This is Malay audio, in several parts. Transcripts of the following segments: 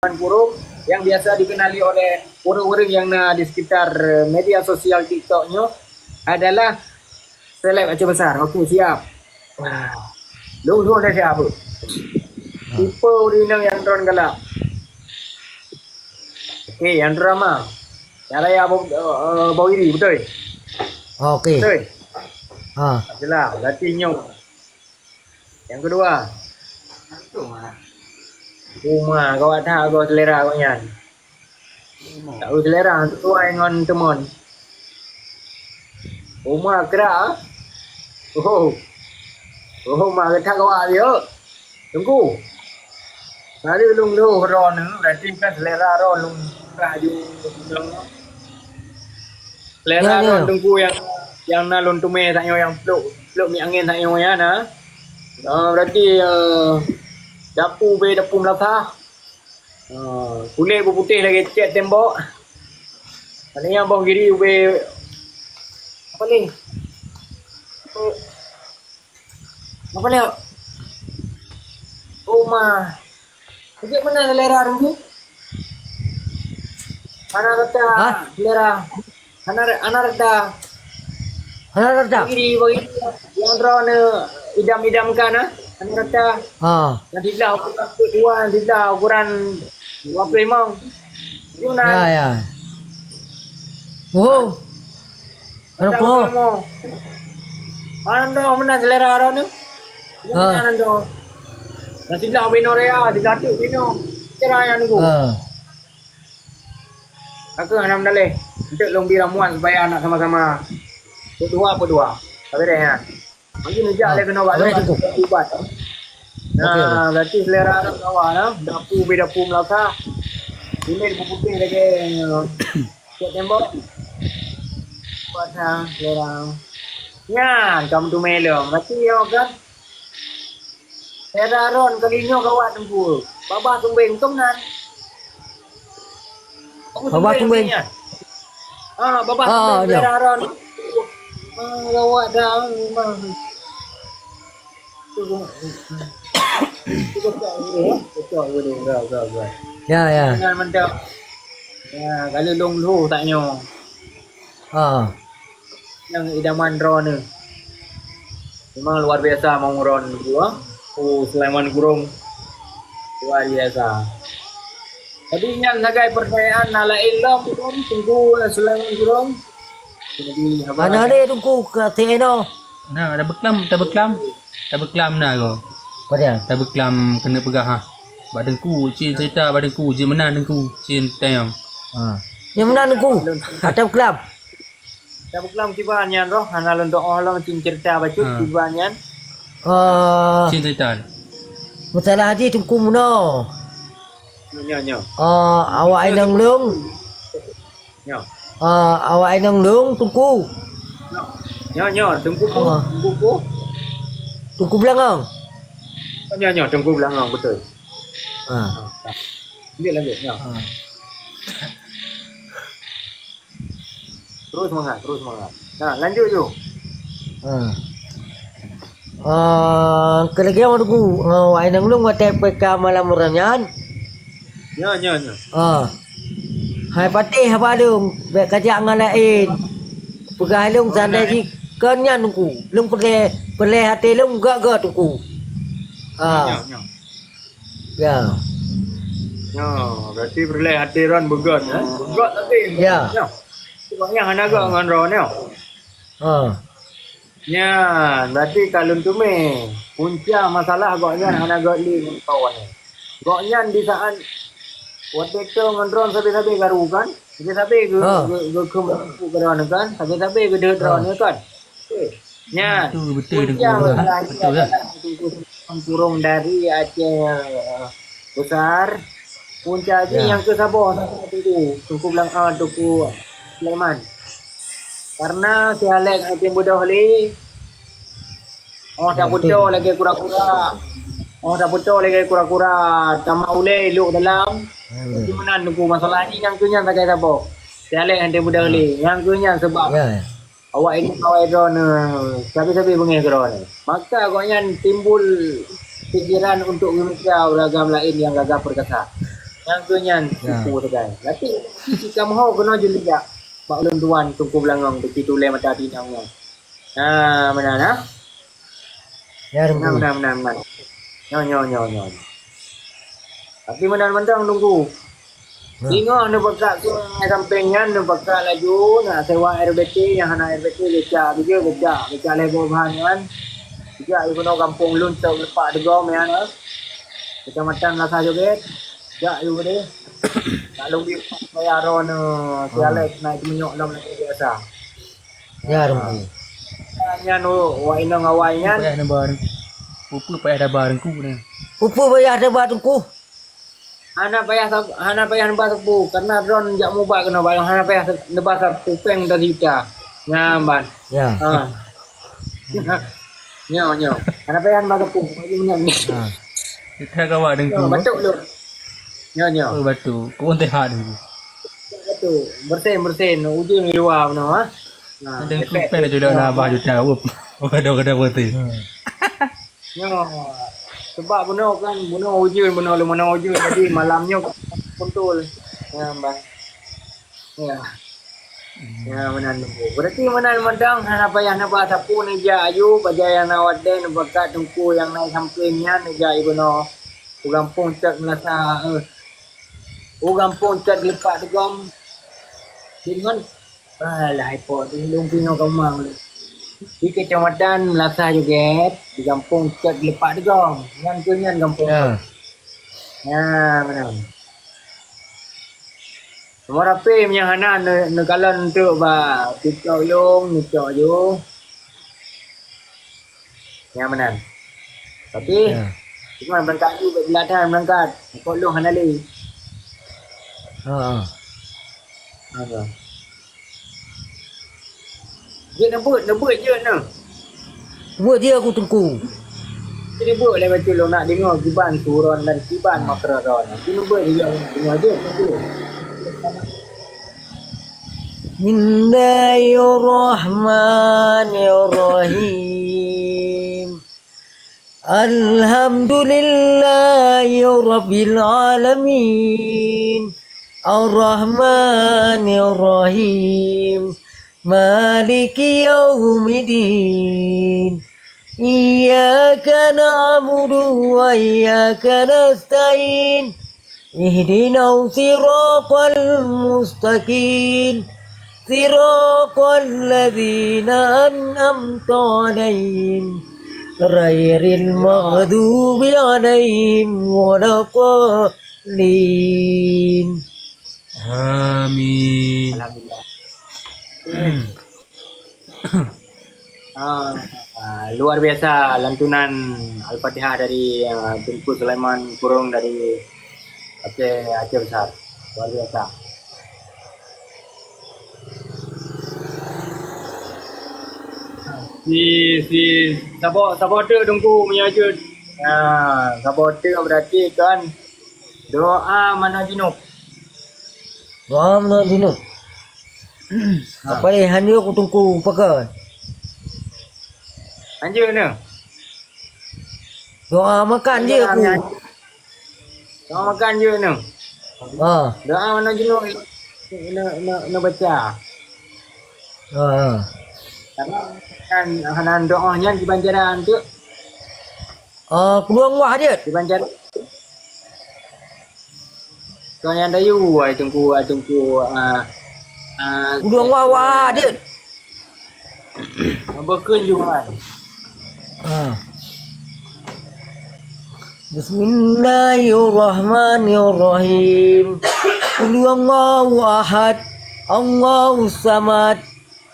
Kurung yang biasa dikenali oleh orang-orang yang di sekitar media sosial TikToknya adalah seleb Aceh Besar. Okey, siap. Lu dah siap. Tipe urinang yang drone galak. Okey, yang drama. Cara ya bau iri, betul? Okey. Betul? Ha. Berarti nyok. Yang kedua. Rumah kau ada kau selera kau nyan. Tak tahu selera tu dengan teman. Rumah kerak. Oh. Rumah ketak kau dia. Tunggu. Hari lung lu ron berarti kan selera ron lung raju. Selera ron tunggu yang nalun tume tak yang peluk mi angin tak yang ya na. Berarti Dapu Melaka. Kulit putih lagi cat tembok. Katanya bawah kiri apa ni? Apa ni? Rumah. Sikit mana selera rumah? Mana kata selera? Anak rata. Kiri yang drone idam-idamkan ah. Anak kata. Yang tidak ukuran ukuran 25. Yuna. Ya. Oh. Apa? Ando mana selera orang ni? Ando. Nanti lah binorea, digatuk bino. Cerai yang ni. Aku nak dalih. Untuk lombi ramuan supaya anak sama-sama. Berdua. Tapi dah ya. Mungkin aja ada kena buat. Nah, berarti selera orang kawan lah. Dapu Melaka. Kulit putih lagi. Cat tembok. Buat selera. Nyan, kamu tu melong. Berarti yang kan. Selera ron kalinya kawat tunggu. Babah tumbeng nan. Babah tumbeng. Babah tumbeng selera ron. Kawat dah memang. Ya. Jangan mendak. Ya, kalau long lu taknya. Yang idaman drone ni. Memang luar biasa mau drone gua. Sulaiman Kurung. Luar biasa. Tapi yang nagai percayaan nala ilam tunggu Sulaiman Kurung. Jadi Mana ni tunggu ke Teno. Nah, ada beklam nah kau. Apa dia? Dah beklam kena pegah ha. Badanku, cin cerita badanku, je menang dengku, cin tayang. Yang mana tunggu? Ada beklam. Dah beklam kibanyan roh, hanalun doa Allah cin cerita bacut kibanyan. Cin cerita. Masalah haji tunggu mana? Nyo. Awak inang lung. Nyo. Awak inang lung tunggu. Nyo, tunggu ku. Tunggu belakang. Nyo, tunggu belakang betul. Lanjut nyo. Terus semangat. Nah, lanjut je. Kelagi awak tunggu. Awak inang lung watak PK malam muranyan. Nyo. Hai patih apa dong? Baik kajak ngalain. Pegah lung sandai di kenyan tunggu. Lung pelai hati lung gak tunggu. Nyo. Ya. Nyo, berarti berlai hati ron begot Begot tadi. Ya. Nyo. Sebabnya hana gak dengan ron nyo. Nya, berarti kalau tu punca masalah goknya hana gak li kawan. Goknya di saat waktu itu ngendron sabi-sabi garu kan? Sabi-sabi ke ron kan? Sabi-sabi ke ron kan? Nya, betul lah. Kurung dari Aceh Besar. Punca ni yang ke Sabah Tuku bilang Tuku Sulaiman. Karena si Alex Aceh bodoh li. Tak bodoh lagi kura-kura. Tak bodoh lagi kura-kura. Tamak ulai elok dalam. Di mana nunggu masalah ni yang kunya tak kaya Sabah. Si Alex Aceh bodoh li. Yang kunya sebab awak ini kawai drone sabi-sabi bengih drone. Maka agaknya timbul pikiran untuk memecah beragam lain yang gagah perkasa. Yang kenyan suku tegai. Tapi jika mau kena jelia. Pak ulun tuan tungku belangong begitu le mata dinang. Nah, mana nah? Ya tungku. Menang. Nyo. Tapi menang-menang tunggu. Tengok nak bakal sungai sampingnya, nak bakal laju, nak sewa RBT, yang anak RBT becak lebar bahan kan. Becak ibu nak kampung lun lepak degom ya nak. Kecamatan Lasa Joget. Becak ibu deh. Tak lebih bayar ron sialet naik menyok dalam lagi biasa. Ya tungku. Nya nu wainang awainya. Payah ada bareng. Pupu payah ada bareng ku ni. Pupu bayar ada bat tungku. Hana payah nebas sapu karena drone jak mubak kena bayang hana payah nebas sapu peng dari kita. Nyamban. Ya. Ha. Nyo. Hana payah nebas sapu bagi menang. Ha. Kita kawan dengan ku. Batuk lu. Nyo. Oh batu. Ku onte hak ni. Batuk. Bersin ujung di luar benar ha. Ada ku payah juga nak baju tahu. Kada berarti. Nyo. Sebab bunuh ujung jadi malamnya kontrol. Nyamban. Ya menang tunggu. Berarti menang medang hana payah nebas sapu ni ja ayu bajaya nawat den bekat tungku yang naik sampingnya ni ja ibu no. Ugampung cat melasa Ugampung cat lepak degom. Dengan lah ipo lung pinyo kamang. Di kecamatan Melasa Joget, di kampung cat lepak degom. Yang kunyan kampung. Ya. Ya, menang. Semua rapi punya hana negalan untuk ba tikau yung yo. Ya menang. Tapi cuma berangkat tu belatan berangkat. Kau lu hana li. Ha. Apa? Dia nebut je nah. Buat dia aku tungku. Jadi buat lah baca lu nak dengar kiban turun dan kiban makroron. Dia nebut dia dengar je tu. Bismillahirrahmanirrahim. Alhamdulillahirabbil alamin. Ar-Rahmanir-Rahim. Maliki yaumiddin. Iyyaka na'budu wa iyyaka nasta'in. Ihdinas siratal mustaqim. Siratal ladzina an'amta 'alaihim. Ghairil maghdubi 'alaihim waladdallin. Amin. Alhamdulillah. Luar biasa lantunan Al-Fatihah dari Tunku Sulaiman Kurung dari Aceh Besar. Luar biasa. Si sabote Tunku menyajud. Sabote berarti kan doa mana junub. Ram na dinut. Apa ni hanyo aku tungku pakai. Anjir ni. Doa makan je aku. Doa makan je ni. Ha. Doa mana junub nak baca. Ha. Kan hanan doanya di Banjaran tu. Peluang wah dia. Di Banjaran. Kau yang dayu ai tunggu Peluang wah dia. Berkun juga. Bismillahirrahmanirrahim. Qul huwallahu ahad. Allahus samad.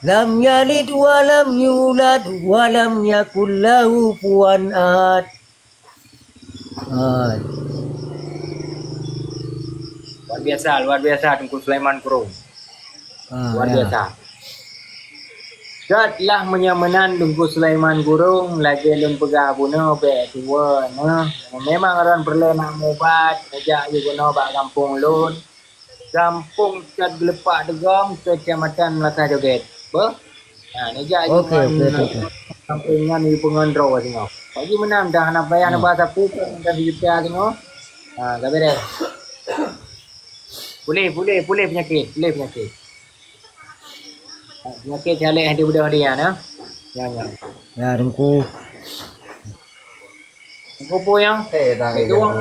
Lam yalid wa lam yulad wa lam yakul lahu kufuwan ahad. Luar biasa Tunku Sulaiman Kurung. Luar biasa. Datlah menyamanan Tunku Sulaiman Kurung lagi lun pegah bunuh be tua nah. Memang orang perlu nak mubat ajak juga no bak kampung lun. Kampung Cat Gelepak Degom, Kecamatan Melaka Joget. Ba? Najak juga kampungnya ni pengondro tengok. Pagi menang dah nak bayar nak bahasa pupuk dan juta tengok. Gabe deh. Boleh penyakit. Penyakit calik yang dia budak dia nah. Yang. Ya tungku. Apa yang? Tang Itu orang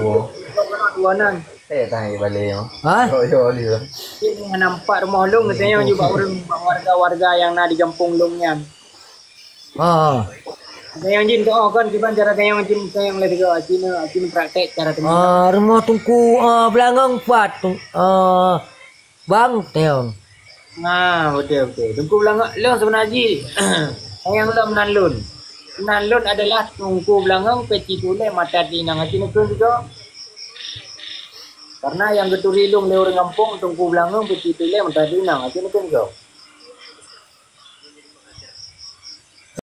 tuanan. tang balik yo. Ha? Yo dia. Dia nampak rumah long katanya juga orang warga-warga yang nak di kampung longnya. Ha. Tayang jin tu kan kita cara tayang jin tayang lagi juga Cina praktek cara tayang. Rumah tungku belangang 4 bang teong. Betul. Tungku belangak long sebenarnya. Tayang lah menalun. Menalun adalah tungku belangang peci tulai mata tinang Cina pun juga. Karena yang geturilung le orang kampung tungku belangang peci tulai mata tinang Cina pun juga.